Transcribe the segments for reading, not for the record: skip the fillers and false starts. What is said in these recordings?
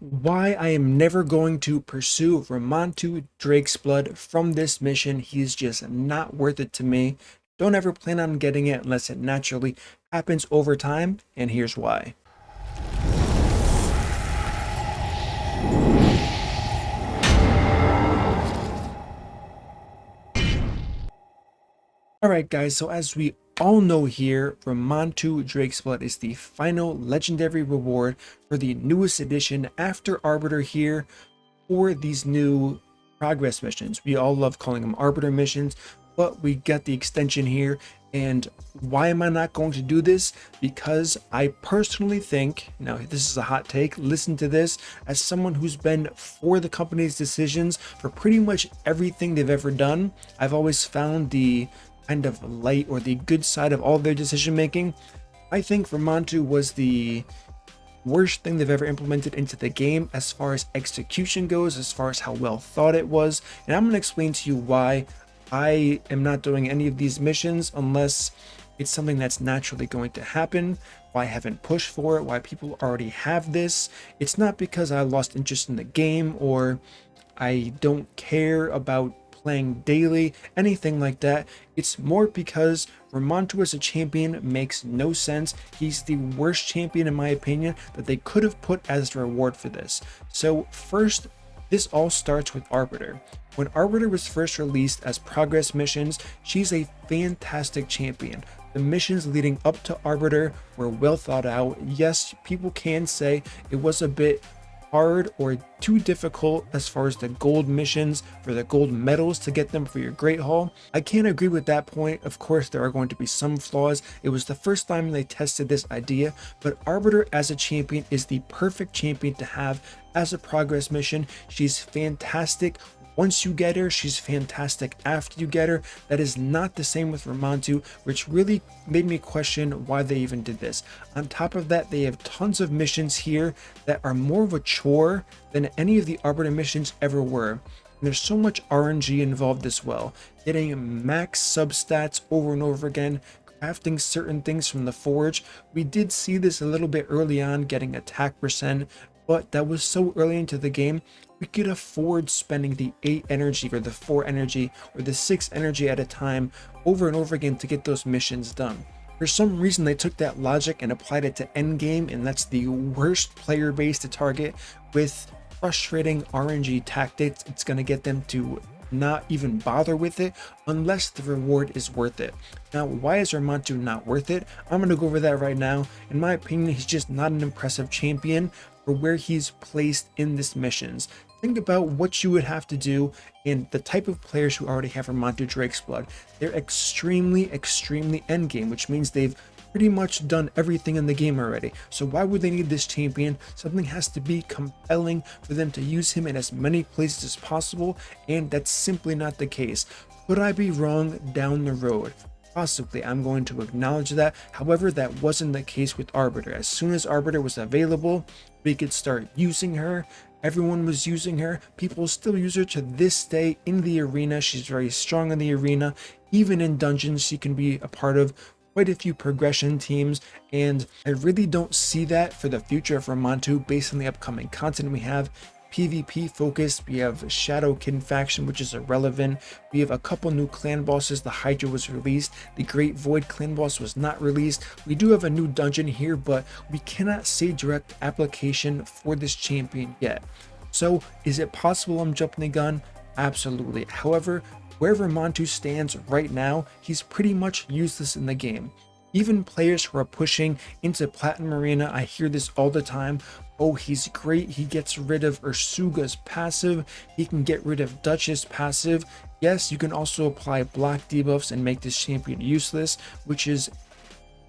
why I am never going to pursue Ramantu Drakesblood from this mission. He's just not worth it to me. Don't ever plan on getting it unless it naturally happens over time, and here's why. Alright guys, so as we all know here, Ramantu Drakesblood is the final legendary reward for the newest edition after Arbiter here for these new progress missions. We all love calling them Arbiter missions, but we got the extension here. And why am I not going to do this? Because I personally think, now this is a hot take, listen to this, as someone who's been for the company's decisions for pretty much everything they've ever done, I've always found the kind of light or the good side of all their decision making. I think Ramantu was the worst thing they've ever implemented into the game as far as execution goes, as far as how well thought it was, and I'm going to explain to you why I am not doing any of these missions unless it's something that's naturally going to happen, why I haven't pushed for it, why people already have this. It's not because I lost interest in the game or I don't care about playing daily, anything like that. It's more because Ramantu as a champion makes no sense. He's the worst champion in my opinion that they could have put as the reward for this. So first, this all starts with Arbiter. When Arbiter was first released as progress missions, she's a fantastic champion. The missions leading up to Arbiter were well thought out. Yes, people can say it was a bit hard or too difficult as far as the gold missions for the gold medals to get them for your Great Hall. I can't agree with that point. Of course, there are going to be some flaws. It was the first time they tested this idea, but Arbiter as a champion is the perfect champion to have as a progress mission. She's fantastic. Once you get her, she's fantastic after you get her. That is not the same with Ramantu, which really made me question why they even did this. On top of that, they have tons of missions here that are more of a chore than any of the Arbiter missions ever were. And there's so much RNG involved as well. Getting max substats over and over again, crafting certain things from the forge. We did see this a little bit early on, getting attack percent, but that was so early into the game. We could afford spending the 8 energy or the 4 energy or the 6 energy at a time over and over again to get those missions done. For some reason they took that logic and applied it to endgame, and that's the worst player base to target with frustrating RNG tactics. It's going to get them to not even bother with it unless the reward is worth it. Now, why is Ramantu not worth it? I'm going to go over that right now. In my opinion, he's just not an impressive champion for where he's placed in this missions. Think about what you would have to do and the type of players who already have Ramantu Drakesblood. They're extremely endgame, which means they've pretty much done everything in the game already. So why would they need this champion? Something has to be compelling for them to use him in as many places as possible, and that's simply not the case. Could I be wrong down the road? Possibly. I'm going to acknowledge that. However, that wasn't the case with Arbiter. As soon as Arbiter was available, we could start using her. Everyone was using her. People still use her to this day in the arena. She's very strong in the arena. Even in dungeons, she can be a part of quite a few progression teams, and I really don't see that for the future of Ramantu based on the upcoming content we have. PvP focused, we have Shadowkin faction, which is irrelevant. We have a couple new clan bosses. The Hydra was released. The Great Void clan boss was not released. We do have a new dungeon here, but we cannot see direct application for this champion yet. So is it possible I'm jumping the gun? Absolutely. However, where Ramantu stands right now, he's pretty much useless in the game. Even players who are pushing into Platinum Arena, I hear this all the time. Oh, he's great. He gets rid of Ursuga's passive. He can get rid of Duchess passive. Yes, you can also apply block debuffs and make this champion useless, which is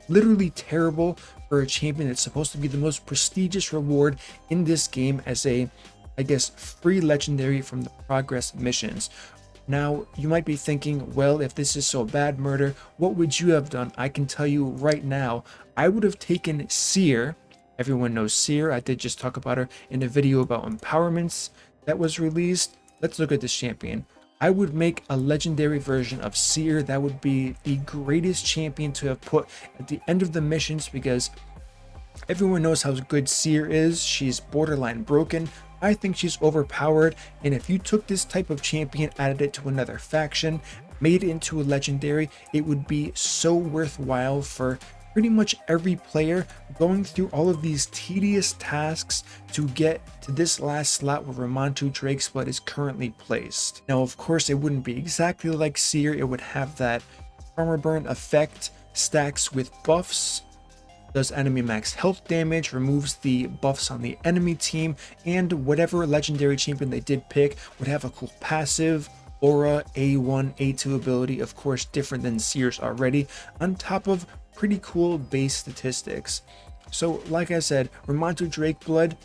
literally terrible for a champion that's supposed to be the most prestigious reward in this game as a, I guess, free legendary from the progress missions. Now, you might be thinking, well, if this is so bad, Murder, what would you have done? I can tell you right now, I would have taken Seer. Everyone knows Seer. I did just talk about her in a video about empowerments that was released. Let's look at this champion. I would make a legendary version of Seer. That would be the greatest champion to have put at the end of the missions, because Everyone knows how good Seer is. She's borderline broken. I think she's overpowered, and if you took this type of champion, added it to another faction, made it into a legendary, it would be so worthwhile for pretty much every player going through all of these tedious tasks to get to this last slot where Ramantu Drakesblood is currently placed. Now, of course, it wouldn't be exactly like Seer. It would have that armor burn effect, stacks with buffs, does enemy max health damage, removes the buffs on the enemy team, and whatever legendary champion they did pick would have a cool passive, aura, A1, A2 ability, of course different than Seer's already, on top of pretty cool base statistics. So like I said, Ramantu Drakesblood,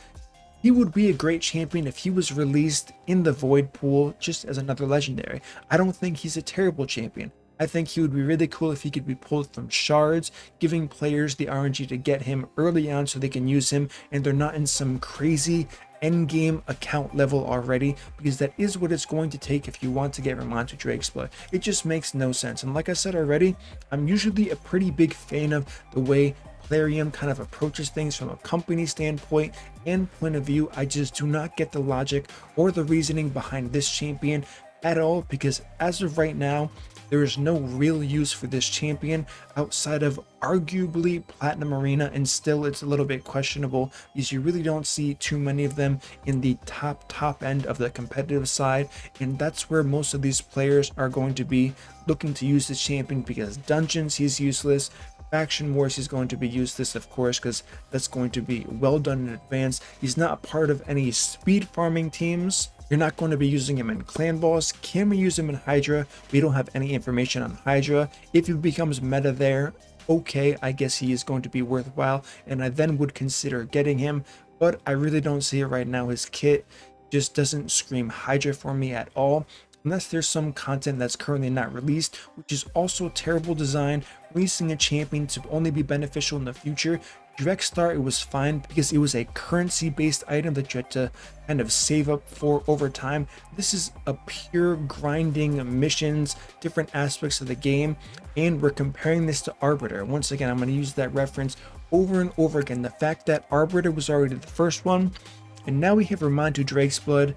he would be a great champion if he was released in the void pool just as another legendary. I don't think he's a terrible champion. I think he would be really cool if he could be pulled from shards, giving players the RNG to get him early on so they can use him and they're not in some crazy endgame account level already, because that is what it's going to take if you want to get Ramantu Drakesblood. It just makes no sense. And like I said already, I'm usually a pretty big fan of the way Plarium kind of approaches things from a company standpoint and point of view. I just do not get the logic or the reasoning behind this champion at all, because as of right now, there is no real use for this champion outside of arguably Platinum Arena, and still it's a little bit questionable because you really don't see too many of them in the top end of the competitive side, and that's where most of these players are going to be looking to use this champion, because dungeons he's useless, faction wars he's going to be useless, of course, because that's going to be well done in advance. He's not a part of any speed farming teams. You're not going to be using him in clan boss. Can we use him in hydra? We don't have any information on hydra. If he becomes meta there, okay, I guess he is going to be worthwhile, and I then would consider getting him, but I really don't see it right now. His kit just doesn't scream hydra for me at all, unless there's some content that's currently not released, which is also terrible design. Releasing a champion to only be beneficial in the future. Direct Start, it was fine because it was a currency based item that you had to kind of save up for over time. This is a pure grinding missions, different aspects of the game, and we're comparing this to Arbiter. Once again, I'm going to use that reference over and over again. The fact that Arbiter was already the first one, and now we have Ramantu Drakesblood.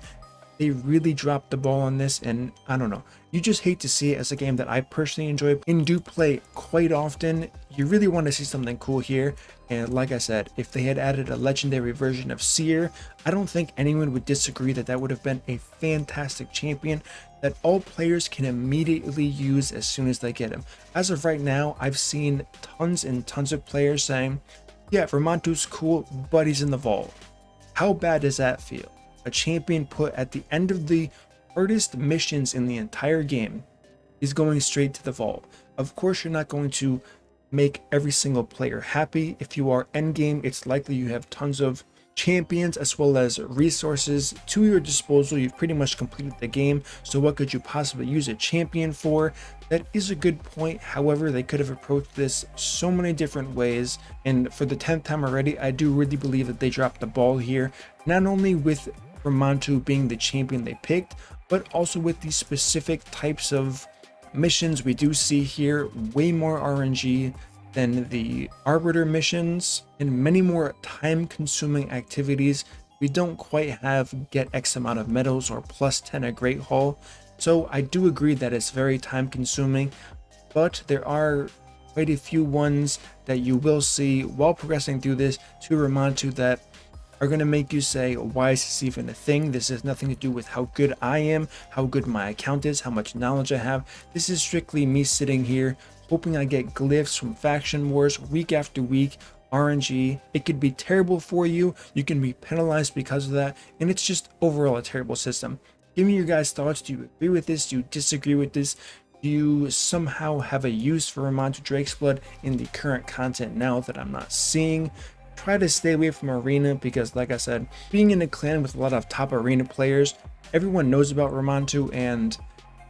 They really dropped the ball on this, and I don't know, you just hate to see it as a game that I personally enjoy and do play quite often. You really want to see something cool here, and like I said, if they had added a legendary version of Seer, I don't think anyone would disagree that that would have been a fantastic champion that all players can immediately use as soon as they get him. As of right now, I've seen tons and tons of players saying, yeah, Ramantu's cool, but he's in the vault. How bad does that feel? A champion put at the end of the hardest missions in the entire game is going straight to the vault. Of course, you're not going to make every single player happy. If you are endgame, it's likely you have tons of champions as well as resources to your disposal. You've pretty much completed the game, so what could you possibly use a champion for? That is a good point. However, they could have approached this so many different ways, and for the 10th time already, I do really believe that they dropped the ball here, not only with Ramantu being the champion they picked, but also with these specific types of missions we do see here. Way more RNG than the Arbiter missions, and many more time-consuming activities. We don't quite have get X amount of medals or plus 10 a Great Hall, so I do agree that it's very time-consuming, but there are quite a few ones that you will see while progressing through this to Ramantu that are going to make you say, why is this even a thing? This has nothing to do with how good I am, how good my account is, how much knowledge I have. This is strictly me sitting here hoping I get glyphs from faction wars week after week, RNG. It could be terrible for you. You can be penalized because of that, and it's just overall a terrible system. Give me your guys' thoughts. Do you agree with this? Do you disagree with this? Do you somehow have a use for Ramantu Drakesblood in the current content now that I'm not seeing? Try to stay away from arena because, like I said, being in a clan with a lot of top arena players, everyone knows about Ramantu, and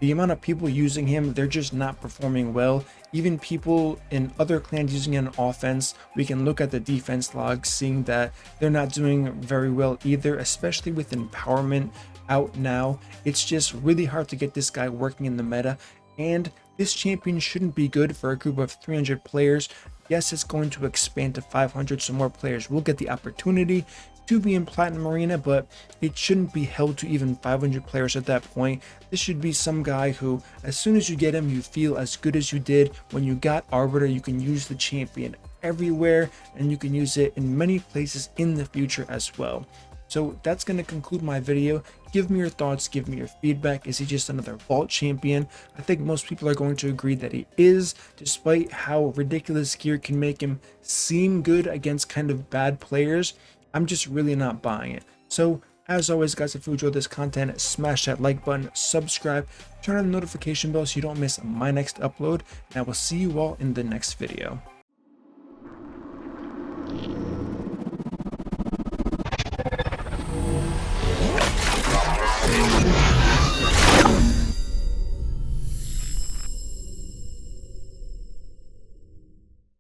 the amount of people using him, they're just not performing well. Even people in other clans using an offense, we can look at the defense logs, seeing that they're not doing very well either, especially with empowerment out now. It's just really hard to get this guy working in the meta, and this champion shouldn't be good for a group of 300 players, Yes, it's going to expand to 500, so more players will get the opportunity to be in Platinum Arena, but it shouldn't be held to even 500 players at that point. This should be some guy who, as soon as you get him, you feel as good as you did when you got Arbiter. You can use the champion everywhere, and you can use it in many places in the future as well. So that's going to conclude my video. Give me your thoughts, give me your feedback. Is he just another vault champion? I think most people are going to agree that he is, despite how ridiculous gear can make him seem good against kind of bad players. I'm just really not buying it. So as always, guys, if you enjoyed this content, smash that like button, subscribe, turn on the notification bell so you don't miss my next upload, and I will see you all in the next video.